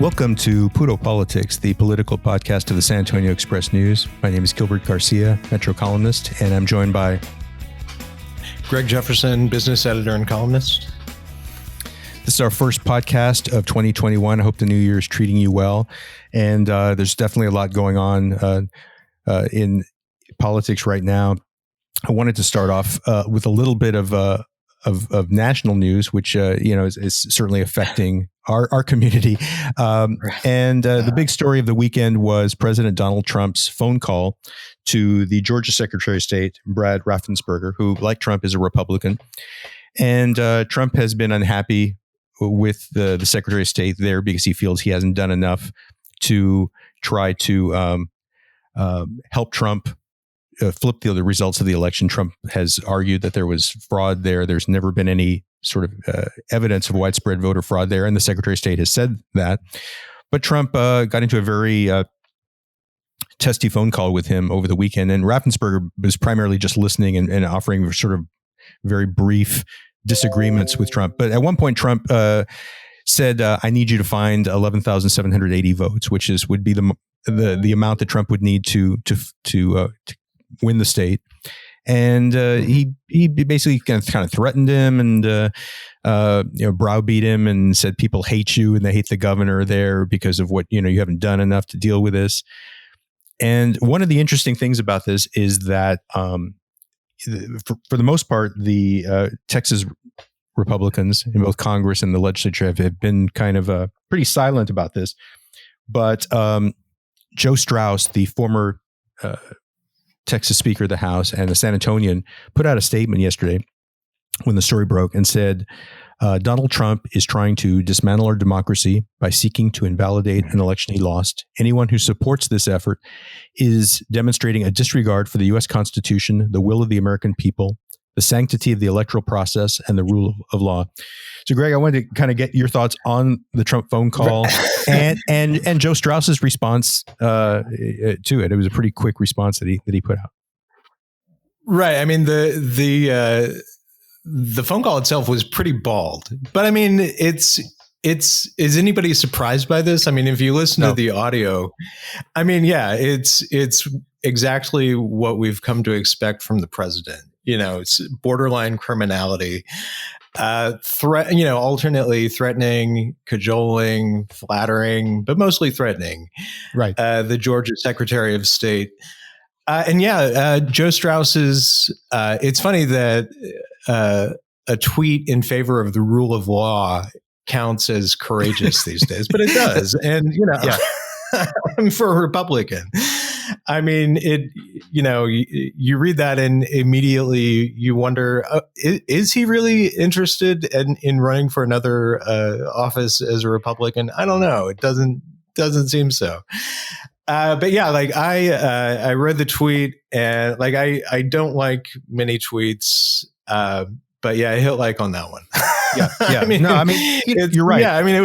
Welcome to Puro Politics, the political podcast of the San Antonio Express News. My name is Gilbert Garcia, Metro columnist, and I'm joined by Greg Jefferson, business editor and columnist. This is our first podcast of 2021. I hope the new year is treating you well. And there's definitely a lot going on in politics right now. I wanted to start off with a little bit of national news, which is certainly affecting our community. The big story of the weekend was President Donald Trump's phone call to the Georgia Secretary of State, Brad Raffensperger, who, like Trump, is a Republican. And Trump has been unhappy with the Secretary of State there because he feels he hasn't done enough to try to help Trump flip the results of the election. Trump has argued that there was fraud there. There's never been any sort of evidence of widespread voter fraud there, and the Secretary of State has said that. But Trump got into a very testy phone call with him over the weekend, and Raffensperger was primarily just listening and offering sort of very brief disagreements with Trump. But at one point, Trump said, "I need you to find 11,780 votes," which would be the amount that Trump would need to win the state. And he basically kind of threatened him and browbeat him and said people hate you and they hate the governor there because of what you haven't done enough to deal with this. And one of the interesting things about this is that for the most part, the Texas Republicans in both Congress and the legislature have been kind of pretty silent about this. But Joe Straus, the former Texas Speaker of the House and a San Antonian, put out a statement yesterday when the story broke and said, Donald Trump is trying to dismantle our democracy by seeking to invalidate an election he lost. Anyone who supports this effort is demonstrating a disregard for the U.S. Constitution, the will of the American people, the sanctity of the electoral process, and the rule of law. So, Greg, I wanted to kind of get your thoughts on the Trump phone call and Joe Straus's response to it. It was a pretty quick response that he put out. Right. I mean, the phone call itself was pretty bald, but I mean, is anybody surprised by this? I mean, if you listen to the audio, I mean, yeah, it's exactly what we've come to expect from the president. It's borderline criminality, alternately threatening, cajoling, flattering, but mostly threatening. Right. The Georgia Secretary of State. Joe Straus's, it's funny that a tweet in favor of the rule of law counts as courageous these days, but it does. And, I'm for a Republican. I mean, you read that and immediately you wonder, is he really interested in running for another office as a Republican? I don't know. It doesn't seem so. But yeah, I read the tweet and I don't like many tweets, but yeah, I hit like on that one. Yeah. You're right. Yeah. I mean,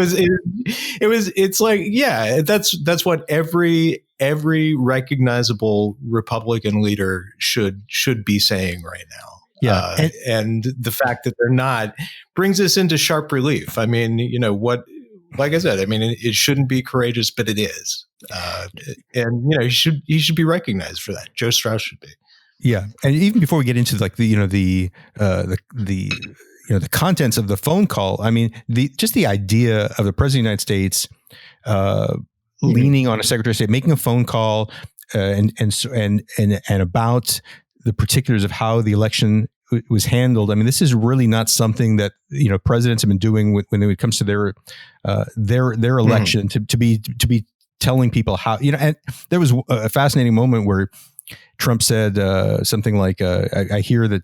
it's like, yeah, that's what every recognizable Republican leader should be saying right now. Yeah. And the fact that they're not brings us into sharp relief. I mean, like I said, I mean, it shouldn't be courageous, but it is. And he should be recognized for that. Joe Straus should be. Yeah. And even before we get into the contents of the phone call, I mean, the idea of the President of the United States leaning on a Secretary of State, making a phone call and about the particulars of how the election was handled. I mean, this is really not something that presidents have been doing when it comes to their election to be telling people how. And there was a fascinating moment where Trump said something like, "I hear that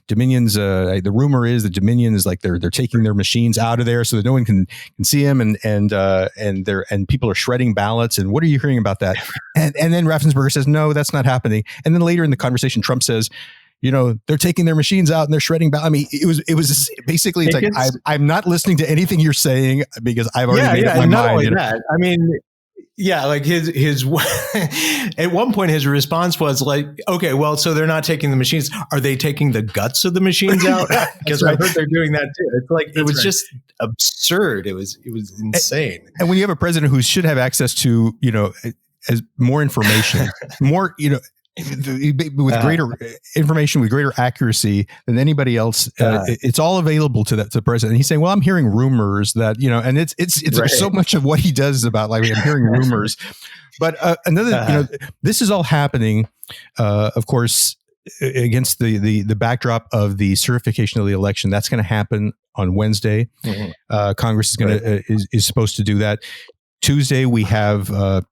Dominion's. The rumor is that Dominion is like they're taking their machines out of there so that no one can see them, and people are shredding ballots. And what are you hearing about that?" And then Raffensperger says, "No, that's not happening." And then later in the conversation, Trump says, they're taking their machines out and they're shredding ballots. I mean, it was basically I'm not listening to anything you're saying because I've already made up my mind. I mean, Yeah, like his at one point his response was like, okay, well, so they're not taking the machines. Are they taking the guts of the machines out? Because right. I've heard they're doing that too. It's like That's it was right. just absurd. It was insane. And when you have a president who should have access to, as more information, more, with greater information, with greater accuracy than anybody else, it's all available to the president. And he's saying, well, I'm hearing rumors that, and it's Right. so much of what he does is about like, I'm hearing rumors. But another, this is all happening, of course, against the backdrop of the certification of the election. That's going to happen on Wednesday. Mm-hmm. Congress is going to is supposed to do that. Tuesday, we have a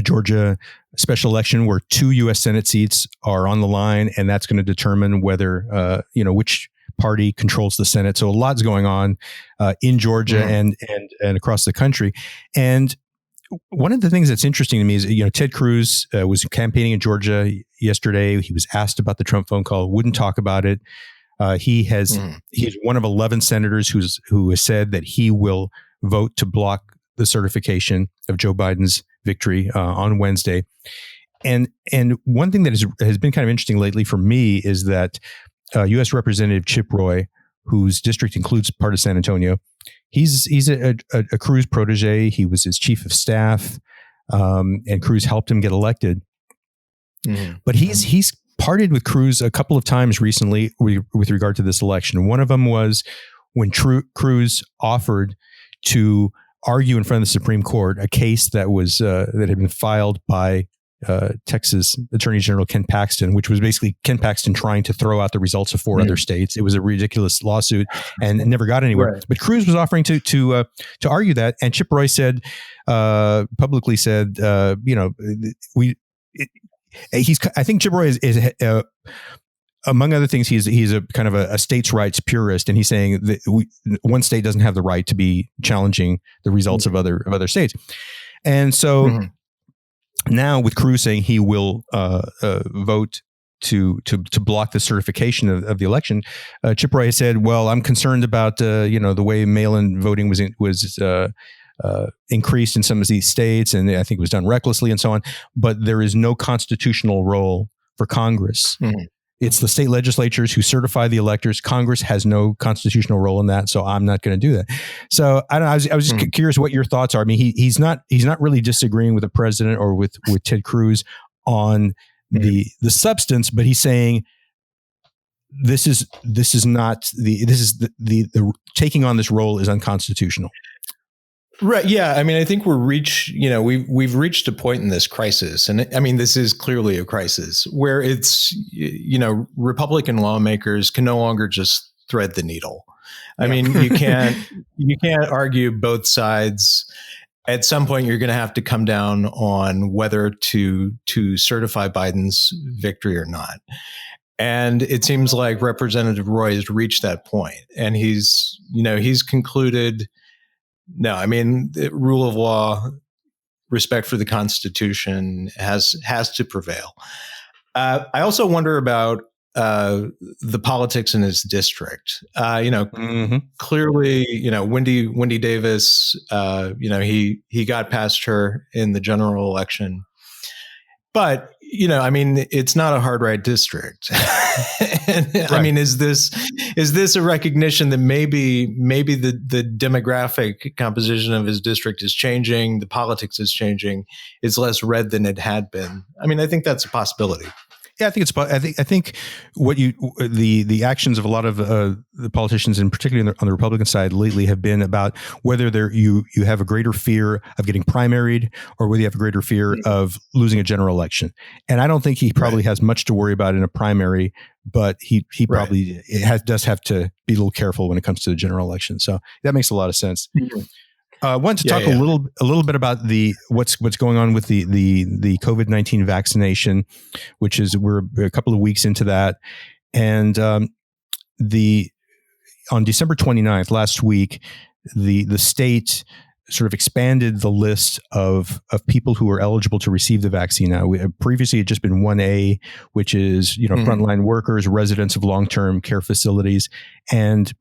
Georgia special election where 2 U.S. Senate seats are on the line, and that's going to determine whether which party controls the Senate. So a lot's going on in Georgia and across the country. And one of the things that's interesting to me is, Ted Cruz was campaigning in Georgia yesterday. He was asked about the Trump phone call, wouldn't talk about it. He's one of 11 senators who has said that he will vote to block the certification of Joe Biden's victory on Wednesday. And one thing that has been kind of interesting lately for me is that U.S. Representative Chip Roy, whose district includes part of San Antonio, he's a Cruz protege. He was his chief of staff, and Cruz helped him get elected. Mm-hmm. But he's parted with Cruz a couple of times recently with regard to this election. One of them was when Cruz offered to argue in front of the Supreme Court a case that was that had been filed by Texas Attorney General Ken Paxton, which was basically Ken Paxton trying to throw out the results of 4 other states. It was a ridiculous lawsuit and it never got anywhere. Right. But Cruz was offering to argue that, and Chip Roy said publicly said, I think Chip Roy is among other things, he's a kind of a states' rights purist, and he's saying that one state doesn't have the right to be challenging the results of other states. And so now with Cruz saying he will vote to block the certification of the election, Chip Roy said, "Well, I'm concerned about the way mail-in voting was increased in some of these states, and I think it was done recklessly and so on. But there is no constitutional role for Congress." Mm-hmm. It's the state legislatures who certify the electors. Congress has no constitutional role in that, so I'm not going to do that. So I don't know. I was just curious what your thoughts are. I mean, he's not really disagreeing with the president or with Ted Cruz on the substance, but he's saying this is the taking on this role is unconstitutional. Right. Yeah. I mean, I think we've reached a point in this crisis, and I mean, this is clearly a crisis where it's, Republican lawmakers can no longer just thread the needle. I mean, you can't argue both sides. At some point, you're going to have to come down on whether to certify Biden's victory or not. And it seems like Representative Roy has reached that point, and he's concluded, no, I mean, the rule of law, respect for the Constitution has to prevail. I also wonder about the politics in his district. Clearly, Wendy Davis, he got past her in the general election. But, I mean, it's not a hard right district. Right. I mean, is this a recognition that maybe the demographic composition of his district is changing, the politics is changing, it's less red than it had been? I mean, I think that's a possibility. Yeah, I think what the actions of a lot of the politicians, and particularly on the Republican side lately, have been about whether you have a greater fear of getting primaried or whether you have a greater fear of losing a general election. And I don't think he probably has much to worry about in a primary, but he probably does have to be a little careful when it comes to the general election. So that makes a lot of sense. Mm-hmm. I wanted to talk a little bit about what's going on with the COVID-19 vaccination, which is we're a couple of weeks into that, and on December 29th last week, the state sort of expanded the list of people who are eligible to receive the vaccine. Now, previously it had just been 1A, which is frontline workers, residents of long-term care facilities, and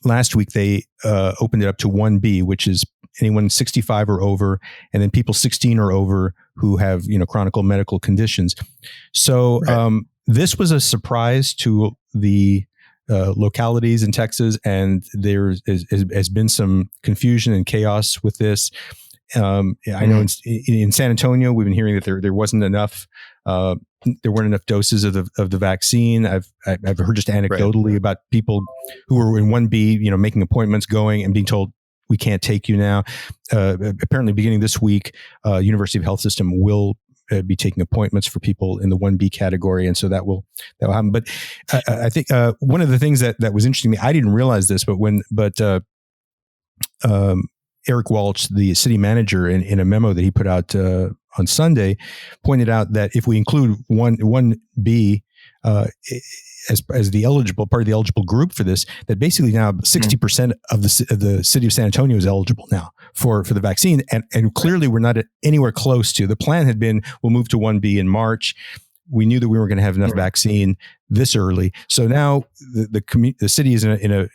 last week they opened it up to 1B, which is anyone 65 or over, and then people 16 or over who have, chronic medical conditions. So this was a surprise to the localities in Texas, and there has been some confusion and chaos with this. I know in San Antonio, we've been hearing that there wasn't enough. There weren't enough doses of the vaccine. I've heard just anecdotally about people who were in 1B, making appointments, going and being told, we can't take you now. Apparently, beginning this week, University of Health System will be taking appointments for people in the 1B category, and so that will happen. But I think one of the things that was interesting to me, I didn't realize this, but Eric Walsh, the city manager, in a memo that he put out on Sunday, pointed out that if we include 1B as the eligible part of the eligible group for this, that basically now 60% of the city of San Antonio is eligible now for the vaccine, and clearly we're not anywhere close to. The plan had been we'll move to 1B in March. We knew that we were going to have enough vaccine this early, so now the city is in a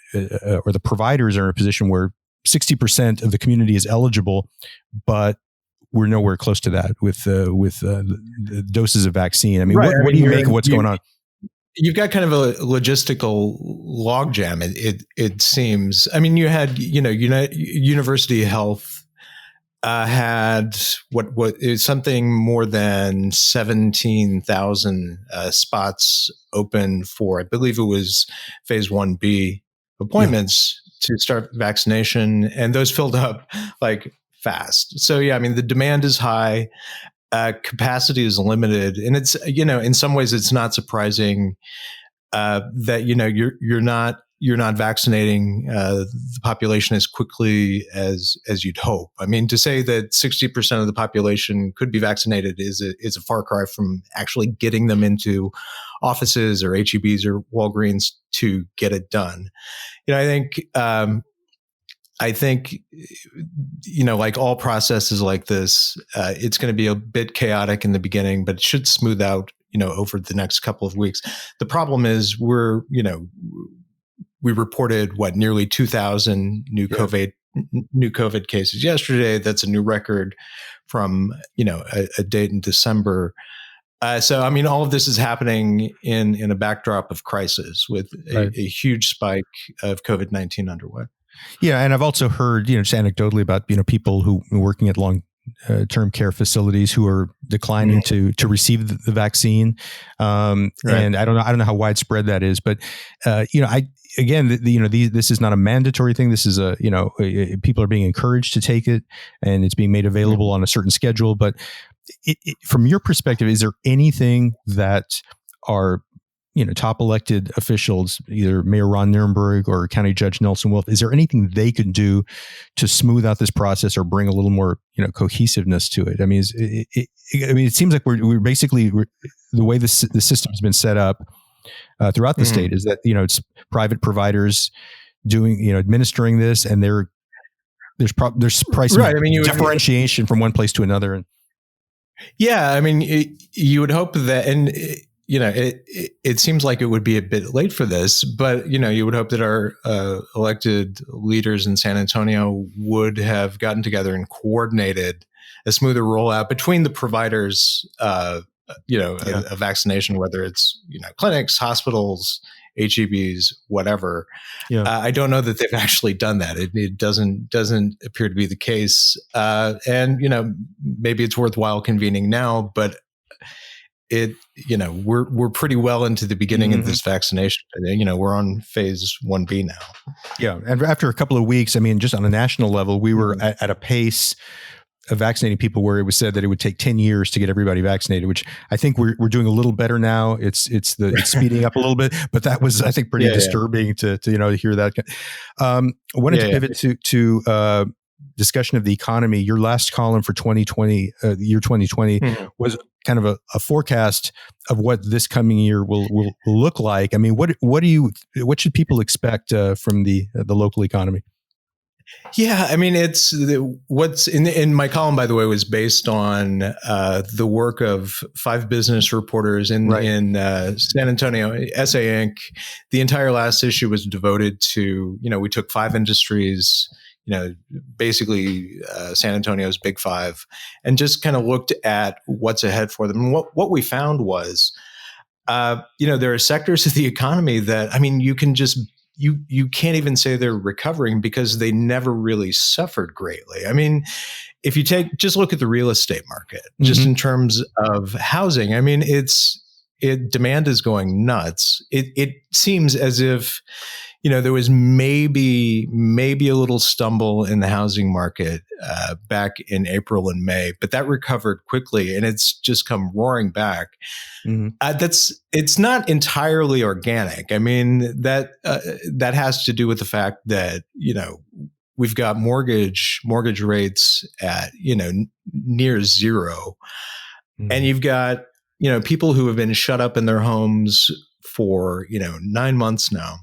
or the providers are in a position where 60% of the community is eligible, but we're nowhere close to that with the doses of vaccine. I mean, what do you make of what's going on? You've got kind of a logistical logjam. It seems. I mean, you had University Health had what is something more than 17,000 spots open for. I believe it was phase 1B appointments to start vaccination, and those filled up like fast. So yeah, I mean, the demand is high. Capacity is limited, and it's in some ways it's not surprising that you're not vaccinating the population as quickly as you'd hope. I mean, to say that 60% of the population could be vaccinated is a far cry from actually getting them into offices or HEBs or Walgreens to get it done. I think, like all processes like this, it's going to be a bit chaotic in the beginning, but it should smooth out, over the next couple of weeks. The problem is we reported nearly 2,000 new COVID cases yesterday. That's a new record from, a date in December. So, I mean, all of this is happening in a backdrop of crisis with a huge spike of COVID-19 underway. Yeah, and I've also heard, just anecdotally about people who are working at long-term care facilities who are declining to receive the vaccine, and I don't know how widespread that is, but this is not a mandatory thing. This is people are being encouraged to take it, and it's being made available on a certain schedule. But from your perspective, is there anything that our top elected officials, either Mayor Ron Nirenberg or County Judge Nelson Wolff, is there anything they could do to smooth out this process or bring a little more, cohesiveness to it? I mean, it seems like we're basically the way the system has been set up throughout the state is that it's private providers doing administering this, and there's price differentiation from one place to another. Yeah, I mean, you would hope that, and it seems like it would be a bit late for this, but you would hope that our elected leaders in San Antonio would have gotten together and coordinated a smoother rollout between the providers, a vaccination, whether it's clinics, hospitals, HEBs, whatever. I don't know that they've actually done that. It doesn't appear to be the case, and maybe it's worthwhile convening now, but we're pretty well into the beginning of this vaccination. We're on phase 1B now. Yeah. And after a couple of weeks, I mean, just on a national level, we were at a pace of vaccinating people where it was said that it would take 10 years to get everybody vaccinated, which I think we're doing a little better now. It's speeding up a little bit, but that was, I think, pretty disturbing to hear that. I wanted to pivot to discussion of the economy. Your last column for 2020, the year 2020, was kind of a forecast of what this coming year will look like. I mean, what should people expect from the local economy? Yeah, I mean, it's what's in my column, by the way, was based on the work of 5 business reporters in San Antonio, SA Inc. The entire last issue was devoted to, we took 5 industries, basically San Antonio's Big Five, and just kind of looked at what's ahead for them. And what we found was, there are sectors of the economy that, I mean, you can't even say they're recovering because they never really suffered greatly. I mean, if you just look at the real estate market, just in terms of housing, I mean, demand is going nuts. It seems as if, there was maybe a little stumble in the housing market back in April and May, but that recovered quickly and it's just come roaring back. It's not entirely organic. I mean, that has to do with the fact that, we've got mortgage rates at, near zero. And you've got, people who have been shut up in their homes for, 9 months now.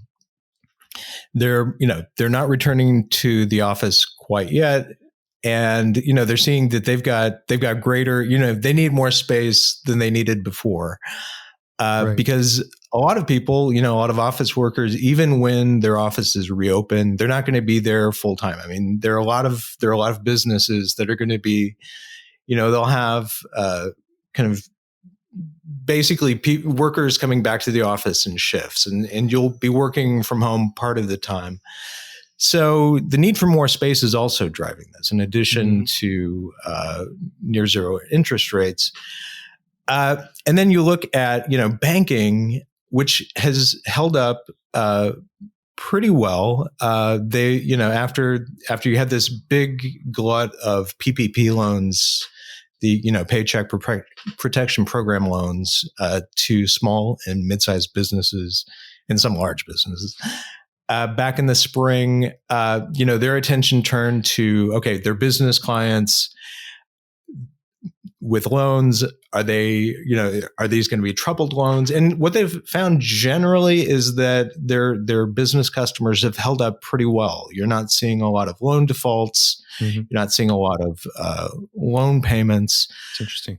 They're not returning to the office quite yet. And, they're seeing that they've got greater, they need more space than they needed before. Right. Because a lot of people, a lot of office workers, even when their offices reopen, they're not going to be there full time. I mean, there are a lot of businesses that are going to be, they'll have kind of basically workers coming back to the office in shifts, and you'll be working from home part of the time. So the need for more space is also driving this, in addition to near zero interest rates. And then you look at, banking, which has held up pretty well. They, after you had this big glut of PPP loans, the, Paycheck Protection Program loans to small and mid-sized businesses and some large businesses. Back in the spring, their attention turned to, okay, their business clients with loans, are these going to be troubled loans? And what they've found generally is that their business customers have held up pretty well. You're not seeing a lot of loan defaults. You're not seeing a lot of loan payments. It's interesting.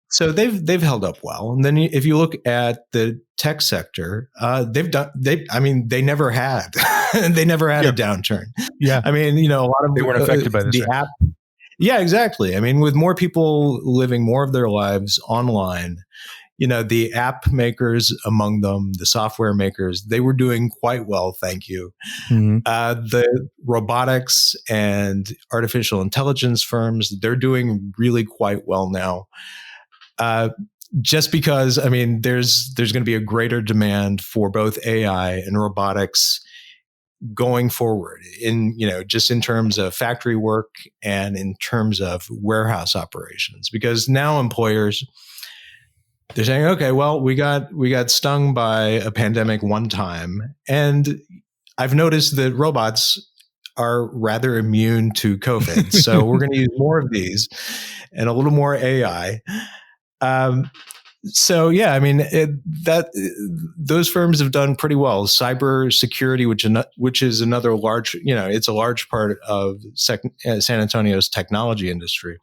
So they've held up well. And then if you look at the tech sector, they never had a downturn. Yeah. I mean, a lot of they weren't affected by this. The app. Yeah, exactly. I mean, with more people living more of their lives online, the app makers among them, the software makers, they were doing quite well, thank you. The robotics and artificial intelligence firms, they're doing really quite well now. Just because, I mean, there's going to be a greater demand for both AI and robotics going forward, just in terms of factory work and in terms of warehouse operations, because now employers, they're saying, okay, well, we got stung by a pandemic one time, and I've noticed that robots are rather immune to COVID, so we're going to use more of these and a little more AI. So yeah, I mean those firms have done pretty well. Cybersecurity, which is another large, it's a large part of San Antonio's technology industry.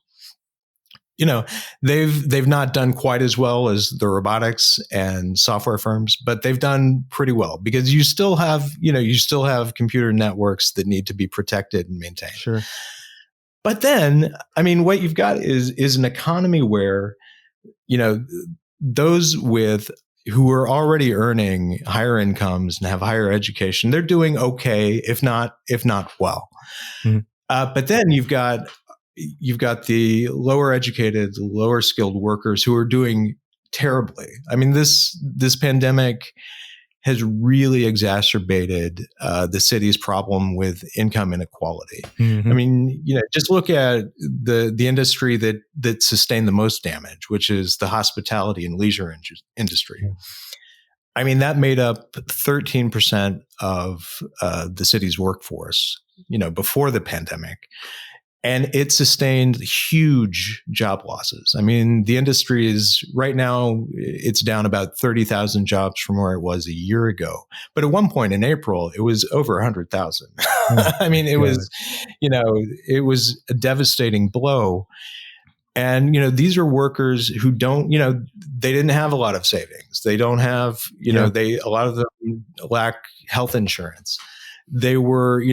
They've not done quite as well as the robotics and software firms, but they've done pretty well, because you still have computer networks that need to be protected and maintained. Sure. But then, I mean, what you've got is an economy where, those who are already earning higher incomes and have higher education, they're doing okay, if not well. But then you've got the lower educated, lower skilled workers who are doing terribly. I mean, this pandemic has really exacerbated the city's problem with income inequality. I mean, just look at the industry that sustained the most damage, which is the hospitality and leisure industry. I mean, that made up 13% of the city's workforce, before the pandemic. And it sustained huge job losses. I mean, the industry is right now, it's down about 30,000 jobs from where it was a year ago. But at one point in April, it was over 100,000. I mean, it was a devastating blow. And, these are workers who don't, they didn't have a lot of savings. They don't have, a lot of them lack health insurance. they were,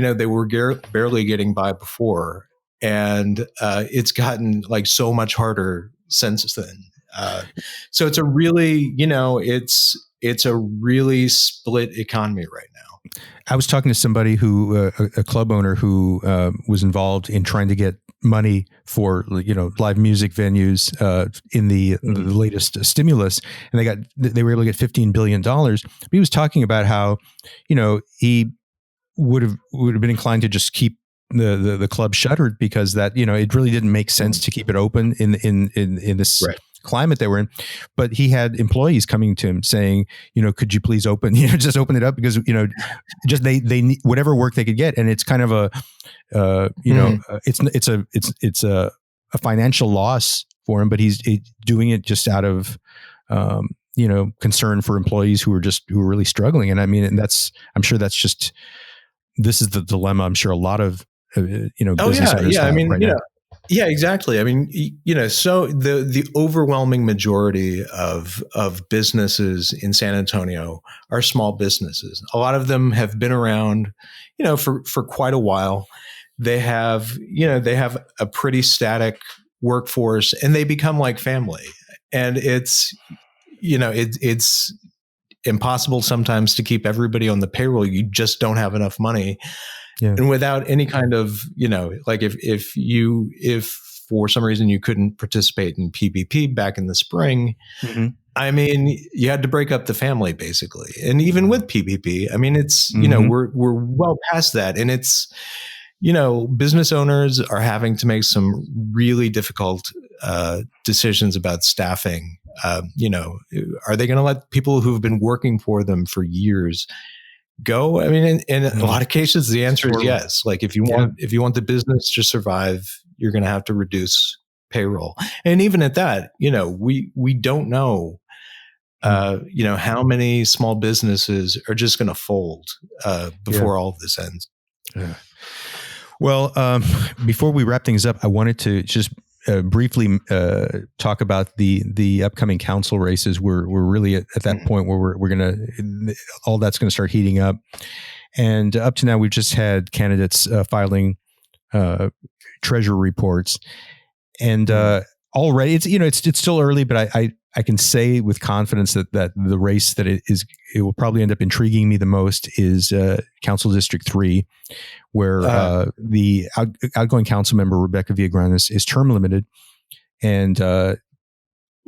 barely getting by before. And it's gotten like so much harder since then. So it's a really, it's a really split economy right now. I was talking to somebody who, a club owner who was involved in trying to get money for, live music venues in the latest stimulus, and they were able to get $15 billion. But he was talking about how, he would have been inclined to just keep the club shuttered because that, it really didn't make sense to keep it open in this climate they were in. But he had employees coming to him saying, could you please open, just open it up because, just they need whatever work they could get. And it's kind of a, it's a financial loss for him, but he's doing it just out of, concern for employees who are really struggling. And I mean, and I'm sure that's just, this is the dilemma I'm sure a lot of, business owners have right now. Yeah, exactly. I mean, so the overwhelming majority of businesses in San Antonio are small businesses. A lot of them have been around, for quite a while. They have a pretty static workforce, and they become like family. And it's impossible sometimes to keep everybody on the payroll. You just don't have enough money. Yeah. And without any kind of, like if for some reason you couldn't participate in PPP back in the spring, I mean, you had to break up the family basically. And even with PPP, I mean, it's, we're well past that. And it's, business owners are having to make some really difficult decisions about staffing. Are they going to let people who've been working for them for years go? I mean, in a lot of cases, the answer is yes. Like if you want the business to survive, you're going to have to reduce payroll. And even at that, we don't know, how many small businesses are just going to fold before all of this ends. Yeah. Well, before we wrap things up, I wanted to just briefly talk about the upcoming council races. We're really at that point where we're gonna, all that's going to start heating up. And up to now, we've just had candidates filing treasury reports, and already it's still early, but I can say with confidence that the race that it will probably end up intriguing me the most is Council District 3, where the outgoing council member Rebecca Villagrán is term limited, and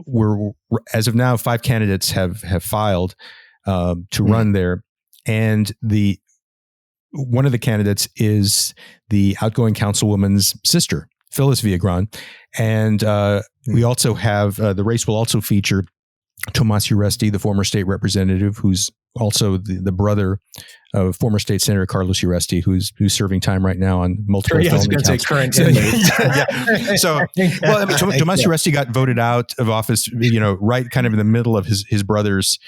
we're as of now 5 candidates have filed to run there, and one of the candidates is the outgoing councilwoman's sister, Phyllis Villagrán, and we also have the race will also feature Tomas Uresti, the former state representative, who's also the brother of former state senator Carlos Uresti, who's serving time right now on multiple felony counts. Current So, well, I mean, Tomas Uresti got voted out of office, right kind of in the middle of his brother's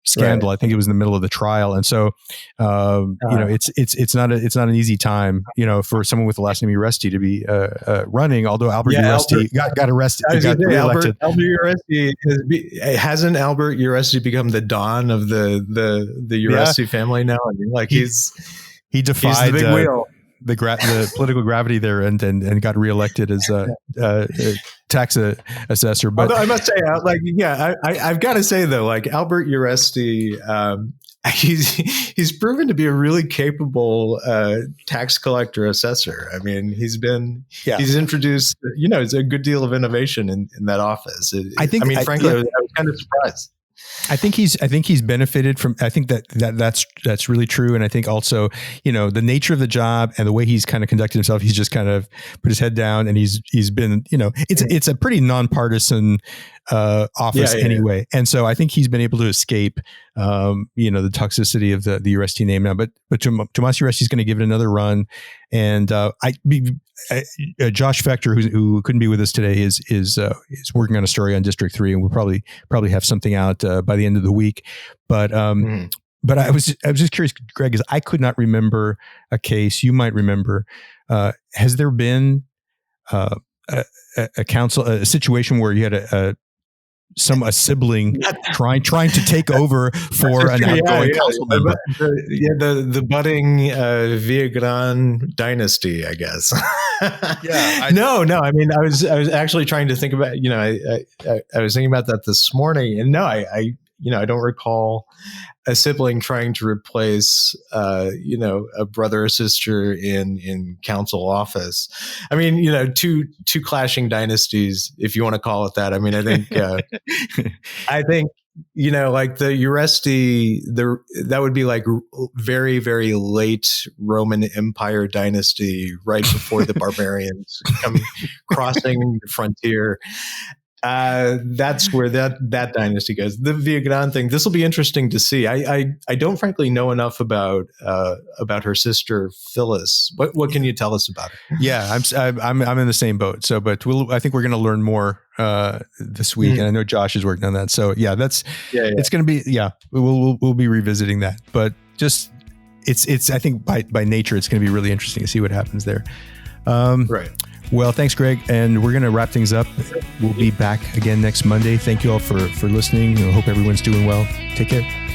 scandal. Right. I think it was in the middle of the trial, and so it's not an easy time, for someone with the last name Uresti to be running. Although Albert Uresti got arrested, got reelected. Albert Uresti hasn't Albert Uresti become the Don of the Uresti family now? I mean, like he defied the big wheel. The political gravity there and got reelected as tax assessor. But although I must say, I've got to say though, like Albert Uresti, he's proven to be a really capable tax collector assessor. I mean, he's introduced, it's a good deal of innovation in that office. Frankly, I was kind of surprised. I think he's benefited from. I think that's really true, and I think also the nature of the job and the way he's kind of conducted himself. He's just kind of put his head down, and he's been it's a pretty nonpartisan office anyway, and so I think he's been able to escape the toxicity of the Uresti name now. But Tomas Uresti is going to give it another run, and Josh Fector, who couldn't be with us today, is working on a story on District 3, and we'll probably have something out by the end of the week. But but I was just curious, Greg, because I could not remember a case. You might remember. Has there been a situation where you had a sibling trying to take over for an outgoing council member. The budding Viagran dynasty, I guess. No. I mean, I was actually trying to think about. I was thinking about that this morning, and no, I don't recall a sibling trying to replace, a brother or sister in council office. I mean, two clashing dynasties, if you want to call it that. I mean, I think, like the Uresti, that would be like very, very late Roman Empire dynasty, right before the barbarians come crossing the frontier. That's where that dynasty goes. The Viagran thing. This will be interesting to see. I don't frankly know enough about her sister Phyllis. What can you tell us about her? Yeah, I'm in the same boat. So, but I think we're going to learn more this week, and I know Josh is working on that. So yeah, it's going to be we'll be revisiting that. But just it's I think by nature it's going to be really interesting to see what happens there. Right. Well, thanks, Greg. And we're going to wrap things up. We'll be back again next Monday. Thank you all for listening. I hope everyone's doing well. Take care.